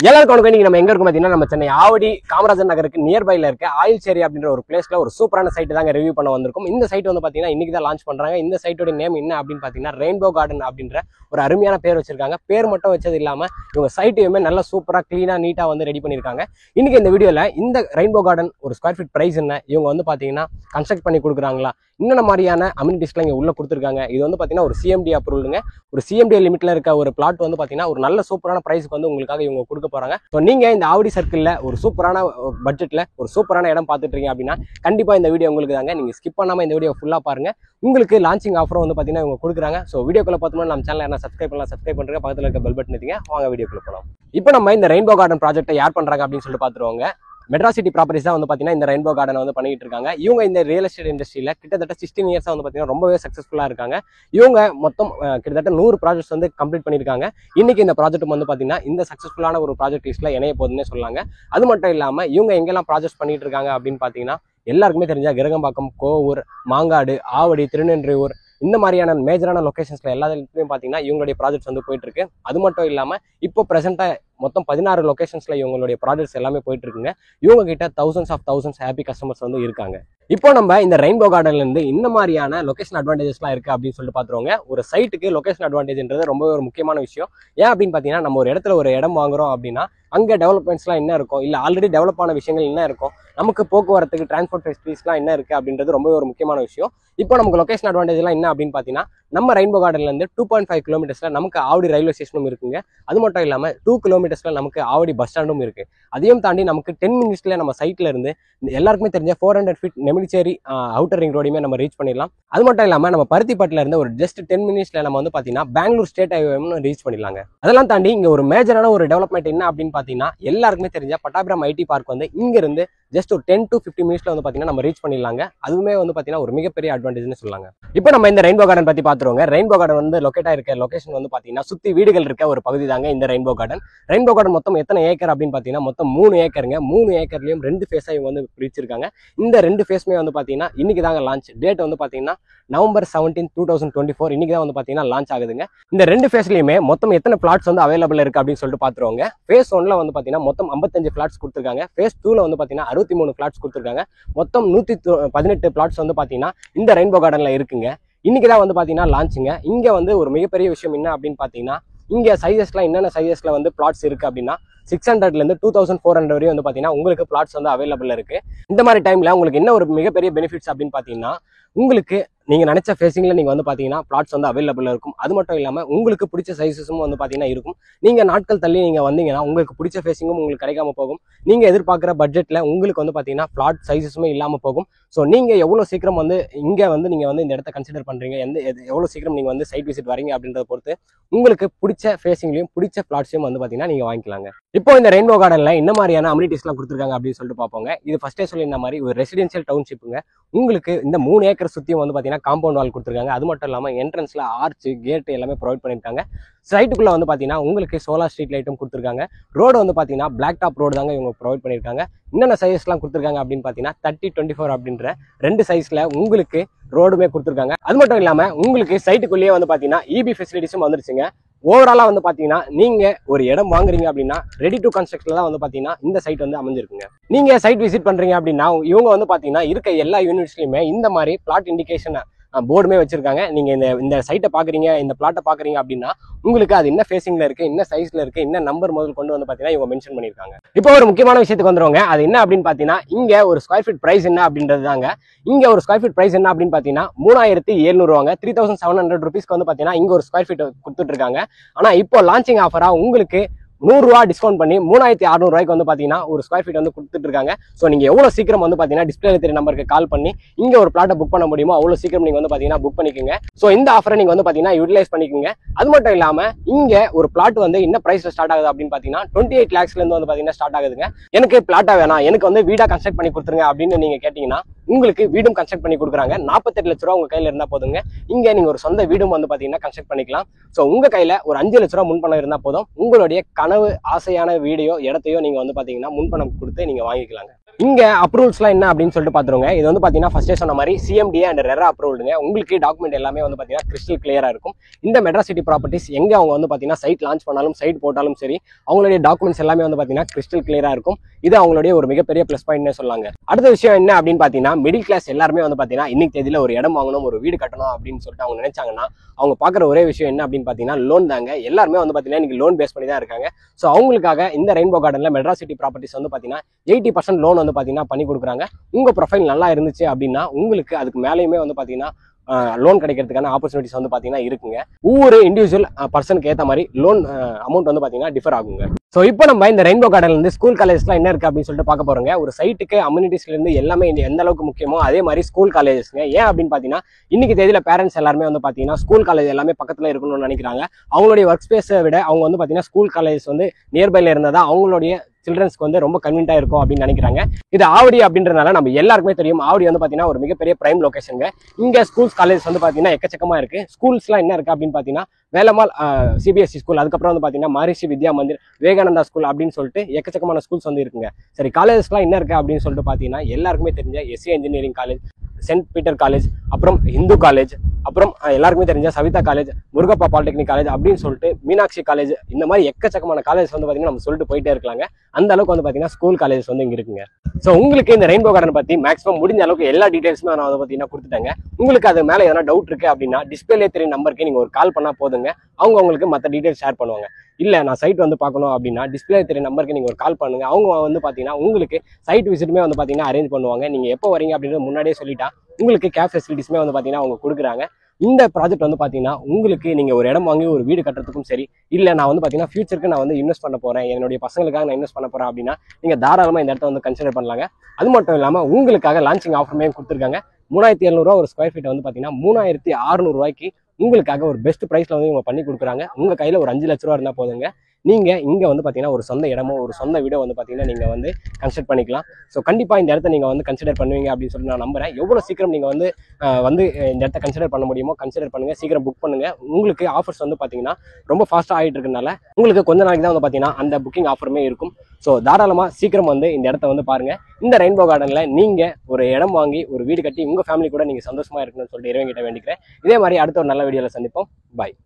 எல்லாருக்கும் இன்னைக்கு நம்ம எங்க இருக்கும் பாத்தீங்கன்னா நம்ம சென்னை ஆவடி காமராஜர் நகருக்கு நியர்பைல இருக்க ஆயில் சேரி அப்படின்ற ஒரு பிளேஸ்ல ஒரு சூப்பரான சைட் தாங்க ரிவ்யூ பண்ண வந்திருக்கும். இந்த சைட் வந்து பாத்தீங்கன்னா இன்னைக்கு தான் லான்ச் பண்றாங்க. இந்த சைட்டோட நேம் என்ன அப்படின்னு பாத்தீங்கன்னா ரெயின்போ கார்டன் அப்படின்ற ஒரு அருமையான பேர் வச்சிருக்காங்க. பேர் மட்டும் வச்சது இல்லாம இவங்க சைட்டையுமே நல்லா சூப்பரா கிளீனா நீட்டா வந்து ரெடி பண்ணிருக்காங்க. இன்னைக்கு இந்த வீடியோல இந்த ரெயின்போ கார்டன் ஒரு ஸ்கொயர் ஃபீட் பிரைஸ் என்ன, இவங்க வந்து பாத்தீங்கன்னா கன்ஸ்ட்ரக்ட் பண்ணி கொடுக்குறாங்களா, என்னென்ன மாதிரியான அம்யூனிட்டிஸ்லாம் இங்க உள்ள கொடுத்துருக்காங்க, இது வந்து பாத்தீங்கன்னா ஒரு சிஎம்டி அப்ரூவலுங்க. ஒரு சிஎம்டி லிமிட்ல இருக்க ஒரு பிளாட் வந்து பாத்தீங்கன்னா ஒரு நல்ல சூப்பரான பிரைஸ்க்கு வந்து உங்களுக்காக இவங்க கொடுக்க போறாங்க. ஸோ நீங்க இந்த ஆவடி சர்க்கிள்ல ஒரு சூப்பரான பட்ஜெட்ல ஒரு சூப்பரான இடம் பார்த்துட்டு இருக்கீங்க அப்படின்னா கண்டிப்பா இந்த வீடியோ உங்களுக்கு தாங்க. நீங்க ஸ்கிப் பண்ணாம இந்த வீடியோ ஃபுல்லா பாருங்க. உங்களுக்கு லான்ச்சிங் ஆஃபர் வந்து பாத்தீங்கன்னா இவங்க கொடுக்குறாங்க. ஸோ வீடியோக்குள்ள பார்த்தோம்னா நம்ம சேனல் என்ன சப்ஸ்கிரைப் பண்ணலாம், சப்ஸ்கிரைப் பண்றதுக்கு பக்கத்துல இருக்க பெல் பட்டன் எடுத்தீங்க. வாங்க வீடியோக்குள்ள போலாம். இப்போ நம்ம இந்த ரெயின்போ கார்டன் ப்ராஜெக்ட்டை யார் பண்றாங்க அப்படின்னு சொல்லிட்டு பார்த்துருவாங்க. மெட்ராசிட்டி ப்ராப்பர்ட்டிஸ் தான் வந்து பாத்தீங்கன்னா இந்த ரெயின்போ கார்டனை வந்து பண்ணிட்டு இருக்காங்க. இவங்க இந்த ரியல் எஸ்டேட் இண்டஸ்ட்ரியில கிட்டத்தட்ட 16 இயர்ஸா வந்து பாத்தீங்கன்னா ரொம்பவே சக்சஸ்ஃபுல்லா இருக்காங்க. இவங்க மொத்தம் கிட்டத்தட்ட 100 ப்ராஜெக்ட்ஸ் வந்து கம்ப்ளீட் பண்ணிருக்காங்க. இன்னைக்கு இந்த ப்ராஜெக்ட் வந்து பாத்தீங்கன்னா இந்த சக்சஸ்ஃபுல்லான ஒரு ப்ராஜெக்ட் லிஸ்ட்ல இணைய போகுதுன்னே சொல்லாங்க. அது மட்டும் இல்லாம இவங்க எங்கெல்லாம் ப்ராஜெக்ட் பண்ணிட்டு இருக்காங்க அப்படின்னு பாத்தீங்கன்னா எல்லாருக்குமே தெரிஞ்ச கிரகம்பாக்கம், கோவூர், மாங்காடு, ஆவடி, திருநெல்வேலூர் இந்த மாதிரியான மேஜரான லொகேஷன்ஸ்ல எல்லாத்துலயும் பாத்தீங்கன்னா இவங்களுடைய ப்ராஜெக்ட்ஸ் வந்து போயிட்டு இருக்கு. அது மட்டும் இல்லாம இப்போ பிரசென்டா மொத்தம் 16 லொகேஷன்ஸ்ல இவங்களுடைய ப்ராஜெக்ட்ஸ் எல்லாமே போயிட்டு இருக்குங்க. இவங்க கிட்ட thousands ஹாப்பி கஸ்டமர்ஸ் வந்து இருக்காங்க. இப்போ நம்ம இந்த ரெயின்போ கார்டன்ல இருந்து இந்த மாதிரியான லொகேஷன் அட்வான்டேஜஸ்லாம் இருக்கு அப்படின்னு சொல்லிட்டு பாத்துருவாங்க. ஒரு சைட்டுக்கு லொகேஷன் அட்வான்டேஜ்ன்றது ரொம்ப ஒரு முக்கியமான விஷயம். ஏன் அப்படின்னு பாத்தீங்கன்னா நம்ம ஒரு இடத்துல ஒரு இடம் வாங்குறோம் அப்படின்னா அங்க டெவலப்மெண்ட்ஸ்லாம் என்ன இருக்கும், இல்ல ஆல்ரெடி டெவலப் ஆன விஷயங்கள் என்ன இருக்கும், நமக்கு போக்குவரத்துக்கு டிரான்ஸ்போர்ட் ஃபெசிலிட்டிஸ்லாம் என்ன இருக்கு அப்படின்றது ரொம்பவே ஒரு முக்கியமான விஷயம். இப்போ நமக்கு லொகேஷன் அட்வான்டேஜ் எல்லாம் என்ன அப்படின்னு பாத்தீங்கன்னா நம்ம ரெயின்போ கார்டன்ல இருந்து 2.5 கிலோமீட்டர்ஸ்ல நமக்கு ஆவடி ரயில்வே ஸ்டேஷனும் இருக்குங்க. அது மட்டும் இல்லாம 2 கிலோமீட்டர்ஸ்ல நமக்கு ஆவடி பஸ் ஸ்டாண்டும் இருக்கு. அதையும் தாண்டி நமக்கு 10 மினிட்ஸ்ல நம்ம சைட்ல இருந்து எல்லாருக்குமே தெரிஞ்ச 400 ஃபீட் நெமிலிச்சேரி அவுட்டர் ரிங் ரோடையுமே நம்ம ரீச் பண்ணிடலாம். அது மட்டும் இல்லாம நம்ம பருத்திப்பட்டில இருந்து ஒரு ஜஸ்ட் 10 மினிட்ஸ்ல நம்ம வந்து பாத்தீங்கன்னா பெங்களூர் ஸ்டேட் ஹைவே ரீச் பண்ணிடலாங்க. அதெல்லாம் தாண்டி இங்க ஒரு மேஜரான ஒரு டெவலப்மெண்ட் என்ன அப்படின்னு பாத்தீங்கன்னா எல்லாருக்குமே தெரிஞ்ச பட்டாபிராம் ஐடி பார்க் வந்து இங்க இருந்து ஜஸ்ட் ஒரு 10 to 15 மினிட்ஸ்ல வந்து பாத்தீங்கன்னா நம்ம ரீச் பண்ணிடலாங்க. அதுவுமே வந்து பாத்தீங்கன்னா ஒரு மிகப்பெரிய அட்வான்டேஜ்னு சொல்லலாங்க. இப்போ நம்ம இந்த ரெயின்போ கார்டன் பத்தி பாத்துருவோங்க. ரெயின்போ கார்டன் வந்து லொகேட் ஆயிருக்க லொகேஷன் வந்து பாத்தீங்கன்னா சுத்தி வீடுகள் இருக்க ஒரு பகுதி தாங்க இந்த ரெயின்போ கார்டன். ரெயின்போ கார்டன் மொத்தம் எத்தனை ஏக்கர் அப்படின்னு பாத்தீங்கன்னா மொத்தம் 3 ஏக்கருங்க. 3 ஏக்கர்லயும் 2 ஃபேஸா இவங்க வந்து பிரிச்சிருக்காங்க. இந்த 2 ஃபேஸ்மே வந்து பாத்தீங்கன்னா இன்னைக்கு தாங்க லான்ச். டேட் வந்து பாத்தீங்கன்னா November 17, 2024 இன்னைக்கு தான் வந்து பாத்தீங்கன்னா லான்ச் ஆகுதுங்க. இந்த 2 ஃபேஸ்லயுமே மொத்தம் எத்தனை பிளாட்ஸ் வந்து அவைலபிள் இருக்கு அப்படின்னு சொல்லிட்டு பாத்துருவாங்க. ஃபேஸ் 1ல வந்து பாத்தீங்கன்னா மொத்தம் 55 பிளாட்ஸ் கொடுத்துருக்காங்க. ஃபேஸ் 2ல வந்து பாத்தீங்கன்னா 63 பிளாட்ஸ் கொடுத்துருக்காங்க. மொத்தம் 118 பிளாட்ஸ் வந்து பாத்தீங்கன்னா இந்த ரெயின்போ கார்டன்ல இருக்குங்க. இன்னைக்கு தான் வந்து பாத்தீங்கன்னா லான்ச்சுங்க. இங்க வந்து ஒரு மிகப்பெரிய விஷயம் என்ன அப்படின்னு பாத்தீங்கன்னா இங்க சைஸஸ்லாம் என்னென்ன சைஸஸ்ல வந்து பிளாட்ஸ் இருக்கு அப்படின்னா 600ல இருந்து 2400 வரையும் வந்து பாத்தீங்கன்னா உங்களுக்கு பிளாட்ஸ் வந்து அவைலபிள் இருக்கு. இந்த மாதிரி டைம்ல உங்களுக்கு என்ன ஒரு மிகப்பெரிய பெனிஃபிட்ஸ் அப்படின்னு பாத்தீங்கன்னா உங்களுக்கு நீங்க நினைச்ச ஃபேசிங்ல நீங்க வந்து பாத்தீங்கன்னா பிளாட்ஸ் வந்து அவைலபிள் இருக்கும். அது மட்டும் இல்லாம உங்களுக்கு பிடிச்ச சைஸஸும் வந்து பாத்தீங்கன்னா இருக்கும். நீங்க நாட்கள் தள்ளி நீங்க வந்தீங்கன்னா உங்களுக்கு பிடிச்ச ஃபேசிங்கும் உங்களுக்கு கிடைக்காம போகும். நீங்க எதிர்பார்க்குற பட்ஜெட்ல உங்களுக்கு வந்து பாத்தீங்கன்னா பிளாட் சைஸஸுமே இல்லாம போகும். ஸோ நீங்க எவ்வளவு சீக்கிரம் வந்து இங்க வந்து நீங்க வந்து இந்த இடத்த கன்சிடர் பண்றீங்க, எவ்வளவு சீக்கிரம் நீங்க வந்து சைட் விசிட் வரீங்க அப்படின்றத பொறுத்து உங்களுக்கு பிடிச்ச ஃபேசிங்லயும் பிடிச்ச பிளாட்ஸையும் வந்து பாத்தீங்கன்னா நீங்க வாங்கிக்கலாங்க. இப்போ இந்த ரெயின்போ கார்டன்ல என்ன மாதிரியான அம்யூனிட்டிஸ்லாம் கொடுத்துருக்காங்க அப்படின்னு சொல்லிட்டு பார்ப்போங்க. இது ஃபர்ஸ்டே சொல்லியிருந்த மாதிரி ஒரு ரெசிடென்ஷியல் டவுன்ஷிப்புங்க. உங்களுக்கு இந்த 3 ஏக்கர் சுத்தியும் வந்து பாத்தீங்கன்னா காம்பவுண்ட் வால் கொடுத்துருக்காங்க. அது மட்டும் இல்லாம என்ட்ரன்ஸ்ல ஆர்ச், கேட் எல்லாமே ப்ரொவைட் பண்ணிருக்காங்க. சைட்டுக்குள்ள வந்து பாத்தீங்கன்னா உங்களுக்கு சோலார் ஸ்ட்ரீட் லைட்டும் கொடுத்துருக்காங்க. ரோடு வந்து பாத்தீங்கன்னா பிளாக் டாப் ரோடு தாங்க இவங்க ப்ரொவைட் பண்ணிருக்காங்க. என்னென்ன சைஸ்லாம் கொடுத்துருக்காங்க அப்படின்னு பாத்தீங்கன்னா 30-24 அப்படின்ற 2 சைஸ்ல உங்களுக்கு ரோடுமே கொடுத்துருக்காங்க. அது மட்டும் இல்லாம உங்களுக்கு சைட்டுக்குள்ளேயே வந்து பாத்தீங்கன்னா இபி ஃபெசிலிட்டிஸும் வந்துருச்சுங்க. ஓவராலா வந்து பாத்தீங்கன்னா நீங்க ஒரு இடம் வாங்குறீங்க அப்படின்னா ரெடி டு கன்ஸ்ட்ரக்ஷன்ல தான் வந்து பாத்தீங்கன்னா இந்த சைட் வந்து அமைஞ்சிருக்குங்க. நீங்க சைட் விசிட் பண்றீங்க அப்படின்னா இவங்க வந்து பாத்தீங்கன்னா இருக்க எல்லா யூனிட்ஸ்லயுமே இந்த மாதிரி பிளாட் இண்டிகேஷன் போர்டுமே வச்சிருக்காங்க. நீங்க இந்த சைட்டை பாக்குறீங்க, இந்த பிளாட்டை பாக்குறீங்க அப்படின்னா உங்களுக்கு அது என்ன ஃபேசிங்ல இருக்கு, என்ன சைஸ்ல இருக்கு, என்ன நம்பர் முதல் கொண்டு வந்து பாத்தீங்கன்னா இவங்க மென்ஷன் பண்ணிருக்காங்க. இப்போ ஒரு முக்கியமான விஷயத்துக்கு வந்துருவாங்க. அது என்ன அப்படின்னு பாத்தீங்கன்னா இங்க ஒரு ஸ்கொயர் ஃபீட் பிரைஸ் என்ன அப்படின்றது தாங்க. இங்க ஒரு ஸ்கொயர் ஃபீட் பிரைஸ் என்ன அப்படின்னு பாத்தீங்கன்னா 3700 ரூபாங்க. 3700 ருபீஸ்க்கு வந்து பாத்தீங்கன்னா இங்க ஒரு ஸ்கொயர் ஃபீட் கொடுத்துட்டு இருக்காங்க. ஆனா இப்போ லான்ச்சிங் ஆஃபரா உங்களுக்கு 100 ரூபா டிஸ்கவுண்ட் பண்ணி 3600 ரூபாய்க்கு வந்து பாத்தீங்கன்னா ஒரு ஸ்கொயர் ஃபீட் வந்து கொடுத்துட்டு இருக்காங்க. ஸோ நீங்க எவ்வளவு சீக்கிரம் வந்து பாத்தீங்கன்னா டிஸ்பிளேல தெரிய நம்பருக்கு கால் பண்ணி இங்க ஒரு பிளாட்டை புக் பண்ண முடியுமோ அவ்வளவு சீக்கிரம் நீங்க வந்து பாத்தீங்கன்னா புக் பண்ணிக்கோங்க. ஸோ இந்த ஆஃபரை நீங்க வந்து பாத்தீங்கன்னா யூட்டிலைஸ் பண்ணிக்கோங்க. அது மட்டும் இல்லாம இங்க ஒரு பிளாட் வந்து என்ன பிரைஸ்ல ஸ்டார்ட் ஆகுது அப்படின்னு பாத்தீங்கன்னா 28 lakhsல இருந்து வந்து பாத்தீங்கன்னா ஸ்டார்ட் ஆகுதுங்க. எனக்கு பிளாட்டா வேணாம், எனக்கு வந்து வீடா கன்ஸ்ட்ரக்ட் பண்ணி கொடுத்துருங்க அப்படின்னு நீங்க கேட்டீங்கன்னா உங்களுக்கு வீடும் கன்ஸ்ட்ரக்ட் பண்ணி கொடுக்குறாங்க. 48 லட்ச ரூபா உங்க கையில இருந்தா போதுங்க. இங்க நீங்க ஒரு சொந்த வீடும் வந்து பாத்தீங்கன்னா கன்ஸ்ட்ரக்ட் பண்ணிக்கலாம். ஸோ உங்க கையில ஒரு 5 லட்ச ரூபா முன்பணம் இருந்தா போதும் உங்களுடைய கனவு ஆசையான வீடியோ இடத்தையோ நீங்க வந்து பாத்தீங்கன்னா முன்பணம் கொடுத்து நீங்க வாங்கிக்கலாங்க. இங்க அப்ரூவல்ஸ்லாம் என்ன அப்படின்னு சொல்லிட்டு பாத்துருங்க. இது வந்து பாத்தீங்கன்னா ஃபர்ஸ்டே சொன்ன மாதிரி CMDA அண்ட் ரெரா அப்ரூவல்டுங்க. உங்களுக்கு டாக்குமெண்ட் எல்லாமே வந்து பாத்தீங்கன்னா கிறிஸ்டல் கிளியரா இருக்கும். இந்த மெட்ராஸ் சிட்டி ப்ராப்பர்ட்டிஸ் எங்க அவங்க வந்து பாத்தீங்கன்னா சைட் லான்ச் பண்ணாலும் சைட் போட்டாலும் சரி, அவங்களுடைய டாக்குமெண்ட்ஸ் எல்லாமே வந்து பாத்தீங்கன்னா கிறிஸ்டல் கிளியரா இருக்கும். இது அவங்களுடைய ஒரு மிகப்பெரிய பிளஸ் பாயிண்ட்னே சொல்லாங்க. அடுத்த விஷயம் என்ன அப்படின்னு பாத்தீங்கன்னா, மிடில் கிளாஸ் எல்லாருமே வந்து பாத்தீங்கன்னா இன்னைக்கு தேதியில ஒரு இடம் வாங்கணும், ஒரு வீடு கட்டணும் அப்படின்னு சொல்லிட்டு அவங்க நினைச்சாங்கன்னா, அவங்க பாக்குற ஒரே விஷயம் என்ன அப்படின்னு பாத்தீங்கன்னா லோன் தாங்க. எல்லாருமே வந்து பாத்தீங்கன்னா இன்னைக்கு லோன் பேஸ் பண்ணி தான் இருக்காங்க. ஸோ அவங்களுக்காக இந்த ரெயின்போ கார்டன்ல மெட்ராஸ் சிட்டி ப்ராப்பர்ட்டிஸ் வந்து பாத்தீங்கன்னா 80% லோன் வந்து பாத்தீங்கன்னா பண்ணி கொடுக்குறாங்க. உங்க ப்ரொஃபைல் நல்லா இருந்துச்சு அப்படின்னா உங்களுக்கு அதுக்கு மேலேயுமே வந்து பாத்தீங்கன்னா லோன் கிடைக்கிறதுக்கான ஆப்பர்ச்சுனிட்டிஸ் வந்து பாத்தீங்கன்னா இருக்குங்க. ஒவ்வொரு இண்டிவிஜுவல் பர்சனுக்கு ஏற்ற மாதிரி லோன் அமௌண்ட் வந்து பாத்தீங்கன்னா டிஃபர் ஆகுங்க. ஸோ இப்போ நம்ம இந்த ரெயின்போ கார்டன்ல இருந்து ஸ்கூல் காலேஜஸ்லாம் என்ன இருக்கு அப்படின்னு சொல்லிட்டு பார்க்க போறோங்க. ஒரு சைட்டுக்கு அம்யூனிட்டிஸ்ல இருந்து எல்லாமே எந்த அளவுக்கு முக்கியமோ அதே மாதிரி ஸ்கூல் காலேஜஸ்ங்க. ஏன் அப்படின்னு பாத்தீங்கன்னா இன்னைக்கு தேதியில பேரண்ட்ஸ் எல்லாருமே வந்து பாத்தீங்கன்னா ஸ்கூல் காலேஜ் எல்லாமே பக்கத்துல இருக்கணும்னு நினைக்கிறாங்க. அவங்களுடைய ஒர்க் ஸ்பேஸை விட அவங்க வந்து பாத்தீங்கன்னா ஸ்கூல் காலேஜ் வந்து நியர்பைல இருந்தாதான் அவங்களுடைய சில்ட்ரன்ஸ்க்கு வந்து ரொம்ப கன்வீனியா இருக்கும் அப்படின்னு நினைக்கிறாங்க. இது ஆவடி அப்படின்றதுனால நம்ம எல்லாருக்குமே தெரியும். ஆவடி வந்து பாத்தீங்கன்னா ஒரு மிகப்பெரிய பிரைம் லொகேஷனுங்க. இங்க ஸ்கூல்ஸ் காலேஜ் வந்து பாத்தீங்கன்னா எக்கச்சக்கமா இருக்கு. ஸ்கூல்ஸ்லாம் என்ன இருக்கு அப்படின்னு பாத்தீங்கன்னா வேலம்மாள் CBSE ஸ்கூல், அதுக்கப்புறம் வந்து பாத்தீங்கன்னா மஹரிஷி வித்யா மந்திர், விவேகானந்தா ஸ்கூல் அப்படின்னு சொல்லிட்டு எக்கச்சக்கமான ஸ்கூல்ஸ் வந்து இருக்குங்க. சரி, காலேஜஸ்லாம் என்ன இருக்கு அப்படின்னு சொல்லிட்டு பாத்தீங்கன்னா எல்லாருக்குமே தெரிஞ்ச SC engineering college, saint Peter college, அப்புறம் இந்து காலேஜ், அப்புறம் எல்லாருக்குமே தெரிஞ்ச Savitha college, Murugappa polytechnic college அப்படின்னு சொல்லிட்டு மீனாட்சி காலேஜ், இந்த மாதிரி எக்கச்சக்கமான காலேஜ் வந்து பாத்தீங்கன்னா நம்ம சொல்லிட்டு போயிட்டே இருக்கலாங்க. அந்த அளவுக்கு வந்து பாத்தீங்கன்னா ஸ்கூல் காலேஜ் வந்து இங்க இருக்குங்க. ஸோ உங்களுக்கு இந்த ரெயின்போ கார்டன் பத்தி மேக்ஸிமம் முடிஞ்ச அளவுக்கு எல்லா டீடைல்ஸுமே நான் அதை பார்த்தீங்கன்னா கொடுத்துட்டேங்க. உங்களுக்கு அது மேலே எதனா டவுட் இருக்கு அப்படின்னா டிஸ்பிளே தெரிய நம்பருக்கு நீங்க ஒரு கால் பண்ணா போதுங்க. அவங்க உங்களுக்கு மற்ற டீடைல்ஸ் ஷேர் பண்ணுவாங்க. இல்ல நான் சைட் வந்து பார்க்கணும் அப்படின்னா டிஸ்பிளே தெரிய நம்பருக்கு நீங்க ஒரு கால் பண்ணுங்க. அவங்க வந்து பாத்தீங்கன்னா உங்களுக்கு சைட் விசிட்டுமே வந்து பாத்தீங்கன்னா அரேஞ்ச் பண்ணுவாங்க. நீங்க எப்போ வரீங்க அப்படின்றது முன்னாடியே சொல்லிட்டா உங்களுக்கு கேப் ஃபெசிலிட்டிஸ்மே வந்து பாத்தீங்கன்னா அவங்க கொடுக்குறாங்க. இந்த ப்ராஜெக்ட் வந்து பாத்தீங்கன்னா உங்களுக்கு நீங்க ஒரு இடம் வாங்கி ஒரு வீடு கட்டுறதுக்கும் சரி, இல்ல நான் வந்து பாத்தீங்கன்னா ஃபியூச்சருக்கு நான் வந்து இன்வெஸ்ட் பண்ண போறேன், என்னுடைய பசங்களுக்காக நான் இன்வெஸ்ட் பண்ண போறேன் அப்படின்னா நீங்க தாராளமா இந்த இடத்த வந்து கன்சிடர் பண்ணலாங்க. அது மட்டும் இல்லாம உங்களுக்காக லான்ச்சிங் ஆஃபருமே கொடுத்துருக்காங்க. 3700 ரூபா ஒரு ஸ்கொயர் ஃபீட் வந்து பாத்தீங்கன்னா 3600 ரூபாய்க்கு உங்களுக்காக ஒரு பெஸ்ட் பிரைஸ்ல வந்து இவங்க பண்ணி கொடுக்குறாங்க. உங்க கையில ஒரு 5 லட்ச ரூபா இருந்தா போதுங்க. நீங்க இங்க வந்து பாத்தீங்கன்னா ஒரு சொந்த இடமோ ஒரு சொந்த வீடோ வந்து பாத்தீங்கன்னா நீங்க வந்து கன்சிடர் பண்ணிக்கலாம். ஸோ கண்டிப்பா இந்த இடத்த நீங்க வந்து கன்சிடர் பண்ணுவீங்க அப்படின்னு சொல்லி நான் நம்புறேன். எவ்வளவு சீக்கிரம் நீங்க வந்து இந்த இடத்த கன்சிடர் பண்ண முடியுமோ கன்சிடர் பண்ணுங்க. சீக்கிரம் புக் பண்ணுங்க. உங்களுக்கு ஆஃபர்ஸ் வந்து பாத்தீங்கன்னா ரொம்ப ஃபாஸ்டா ஆகிட்டு இருக்கனால உங்களுக்கு கொஞ்ச நாளைக்கு தான் வந்து பாத்தீங்கன்னா அந்த புக்கிங் ஆஃபருமே இருக்கும். ஸோ தாராளமா சீக்கிரம் வந்து இந்த இடத்த வந்து பாருங்க. இந்த ரெயின்போ கார்டன்ல நீங்க ஒரு இடம் வாங்கி ஒரு வீடு கட்டி உங்க ஃபேமிலி கூட நீங்க சந்தோஷமா இருக்கணும்னு சொல்லிட்டு இறைவன் கிட்ட வேண்டிக்கிறேன். இதே மாதிரி அடுத்த ஒரு நல்ல வீடியோல சந்திப்போம். பாய்.